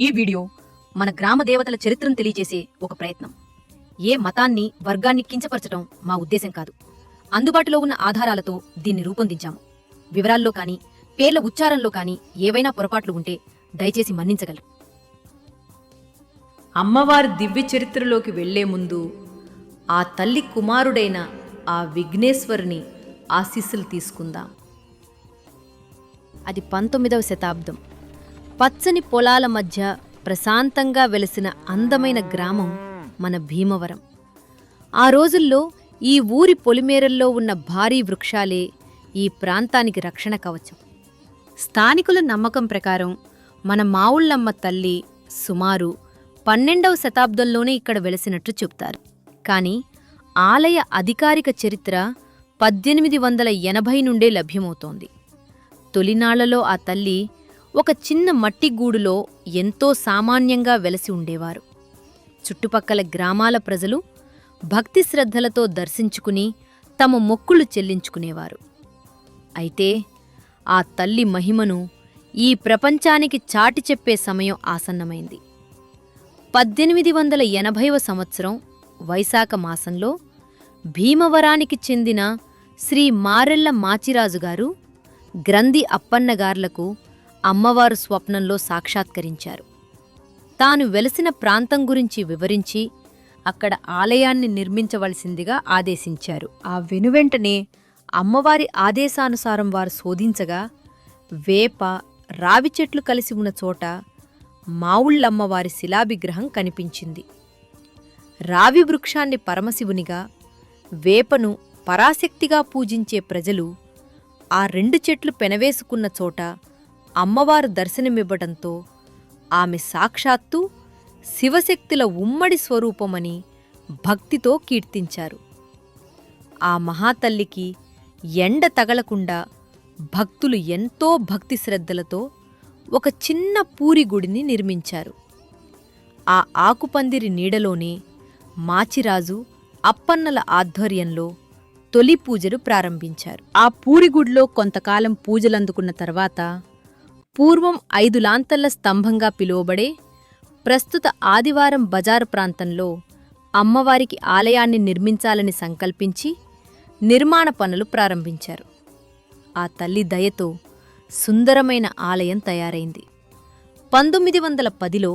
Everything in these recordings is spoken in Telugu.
ఈ వీడియో మన గ్రామ దేవతల చరిత్రను తెలియజేసే ఒక ప్రయత్నం. ఏ మతాన్ని వర్గాన్ని కించపరచడం మా ఉద్దేశం కాదు. అందుబాటులో ఉన్న ఆధారాలతో దీన్ని రూపొందించాము. వివరాల్లో కానీ పేర్ల ఉచ్చారణలో కానీ ఏవైనా పొరపాట్లు ఉంటే దయచేసి మన్నించగలరు. అమ్మవారి దివ్య చరిత్రలోకి వెళ్లే ముందు ఆ తల్లి కుమారుడైన ఆ విఘ్నేశ్వరుని ఆశీస్సులు తీసుకుందాం. అది 19వ శతాబ్దం. పచ్చని పొలాల మధ్య ప్రశాంతంగా వెలసిన అందమైన గ్రామం మన భీమవరం. ఆ రోజుల్లో ఈ ఊరి పొలిమేరల్లో ఉన్న భారీ వృక్షాలే ఈ ప్రాంతానికి రక్షణ కవచం. స్థానికుల నమ్మకం ప్రకారం మన మావుళ్ళమ్మ తల్లి సుమారు 12వ శతాబ్దంలోనే ఇక్కడ వెలసినట్లు చెప్తారు. కానీ ఆలయ అధికారిక చరిత్ర 1880 నుండే లభ్యమవుతోంది. తొలినాళ్లలో ఆ తల్లి ఒక చిన్న మట్టి గూడులో ఎంతో సామాన్యంగా వెలసి ఉండేవారు. చుట్టుపక్కల గ్రామాల ప్రజలు భక్తి శ్రద్ధలతో దర్శించుకుని తమ మొక్కులు చెల్లించుకునేవారు. అయితే ఆ తల్లి మహిమను ఈ ప్రపంచానికి చాటి చెప్పే సమయం ఆసన్నమైంది. 1880వ సంవత్సరం వైశాఖ మాసంలో భీమవరానికి చెందిన శ్రీ మారెళ్ల మాచిరాజుగారు, గ్రంథి అప్పన్నగార్లకు అమ్మవారు స్వప్నంలో సాక్షాత్కరించారు. తాను వెలసిన ప్రాంతం గురించి వివరించి అక్కడ ఆలయాన్ని నిర్మించవలసిందిగా ఆదేశించారు. ఆ వెనువెంటనే అమ్మవారి ఆదేశానుసారం వారు శోధించగా వేప, రావి చెట్లు కలిసి ఉన్న చోట మావుళ్ళమ్మవారి శిలావిగ్రహం కనిపించింది. రావి వృక్షాన్ని పరమశివునిగా, వేపను పరాశక్తిగా పూజించే ప్రజలు ఆ 2 చెట్లు పెనవేసుకున్న చోట అమ్మవారు దర్శనమివ్వడంతో ఆమె సాక్షాత్తు శివశక్తుల ఉమ్మడి స్వరూపమని భక్తితో కీర్తించారు. ఆ మహాతల్లికి ఎండ తగలకుండా భక్తులు ఎంతో భక్తి శ్రద్ధలతో ఒక చిన్న పూరి గుడిని నిర్మించారు. ఆ ఆకుపందిరి నీడలోనే మాచిరాజు, అప్పన్నల ఆధ్వర్యంలో తొలి పూజలు ప్రారంభించారు. ఆ పూరిగుడిలో కొంతకాలం పూజలందుకున్న తర్వాత పూర్వం 5 లాంతర్ల స్తంభంగా పిలువబడే ప్రస్తుత ఆదివారం బజారు ప్రాంతంలో అమ్మవారికి ఆలయాన్ని నిర్మించాలని సంకల్పించి నిర్మాణ పనులు ప్రారంభించారు. ఆ తల్లి దయతో సుందరమైన ఆలయం తయారైంది. 1910లో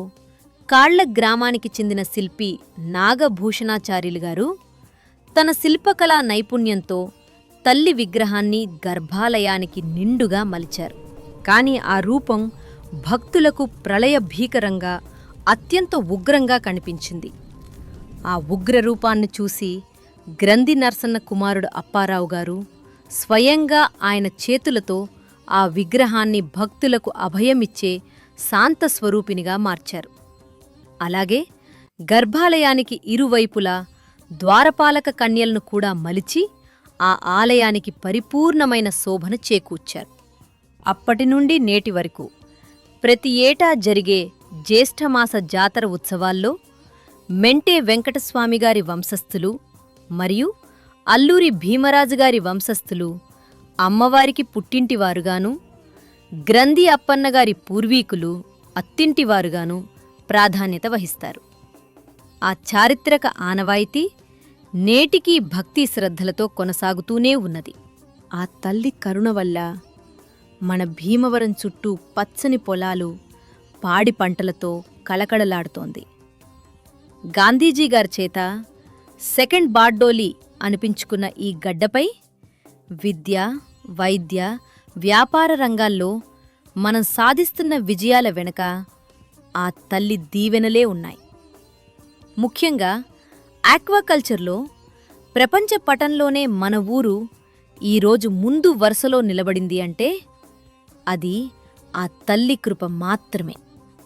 కాళ్ల గ్రామానికి చెందిన శిల్పి నాగభూషణాచార్యులు గారు తన శిల్పకళా నైపుణ్యంతో తల్లి విగ్రహాన్ని గర్భాలయానికి నిండుగా మలిచారు. కాని ఆ రూపం భక్తులకు ప్రళయ భీకరంగా, అత్యంత ఉగ్రంగా కనిపించింది. ఆ ఉగ్ర రూపాన్ని చూసి గ్రంథి నరసన్న కుమారుడు అప్పారావు గారు స్వయంగా ఆయన చేతులతో ఆ విగ్రహాన్ని భక్తులకు అభయమిచ్చే శాంత స్వరూపినిగా మార్చారు. అలాగే గర్భాలయానికి ఇరువైపులా ద్వారపాలక కన్యలను కూడా మలిచి ఆ ఆలయానికి పరిపూర్ణమైన శోభను చేకూర్చారు. అప్పటి నుండి నేటి వరకు ప్రతి ఏటా జరిగే జ్యేష్ఠమాస జాతర ఉత్సవాల్లో మెంటే వెంకటస్వామిగారి వంశస్థులు మరియు అల్లూరి భీమరాజుగారి వంశస్థులు అమ్మవారికి పుట్టింటివారుగాను, గ్రంథి అప్పన్నగారి పూర్వీకులు అత్తింటివారుగాను ప్రాధాన్యత వహిస్తారు. ఆ చారిత్రక ఆనవాయితీ నేటికీ భక్తి శ్రద్ధలతో కొనసాగుతూనే ఉన్నది. ఆ తల్లి కరుణ వల్ల మన భీమవరం చుట్టూ పచ్చని పొలాలు, పాడి పంటలతో కళకళలాడుతోంది. గాంధీజీ గారి చేత సెకండ్ బార్డోలి అనిపించుకున్న ఈ గడ్డపై విద్య, వైద్య, వ్యాపార రంగాల్లో మనం సాధిస్తున్న విజయాల వెనుక ఆ తల్లి దీవెనలే ఉన్నాయి. ముఖ్యంగా ఆక్వాకల్చర్లో ప్రపంచ పటంలోనే మన ఊరు ఈరోజు ముందు వరుసలో నిలబడింది అంటే అది ఆ తల్లి కృప మాత్రమే.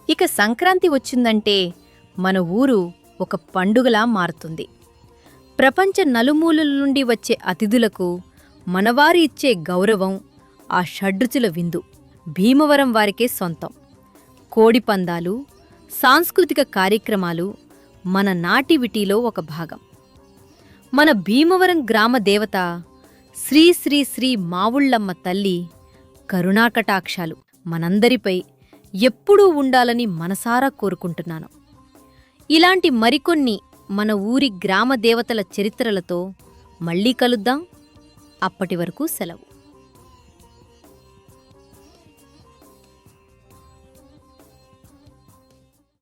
ఇక సంక్రాంతి వచ్చిందంటే మన ఊరు ఒక పండుగలా మారుతుంది. ప్రపంచ నలుమూలల నుండి వచ్చే అతిథులకు మనవారు ఇచ్చే గౌరవం ఆ షడ్రుచుల విందు భీమవరం వారికే సొంతం. కోడిపందాలు, సాంస్కృతిక కార్యక్రమాలు మన నాటివిటీలో ఒక భాగం. మన భీమవరం గ్రామ దేవత శ్రీ శ్రీ శ్రీ మావుళ్ళమ్మ తల్లి కరుణాకటాక్షాలు మనందరిపై ఎప్పుడూ ఉండాలని మనసారా కోరుకుంటున్నాను. ఇలాంటి మరికొన్ని మన ఊరి గ్రామ దేవతల చరిత్రలతో మళ్ళీ కలుద్దాం. అప్పటి వరకు సెలవు.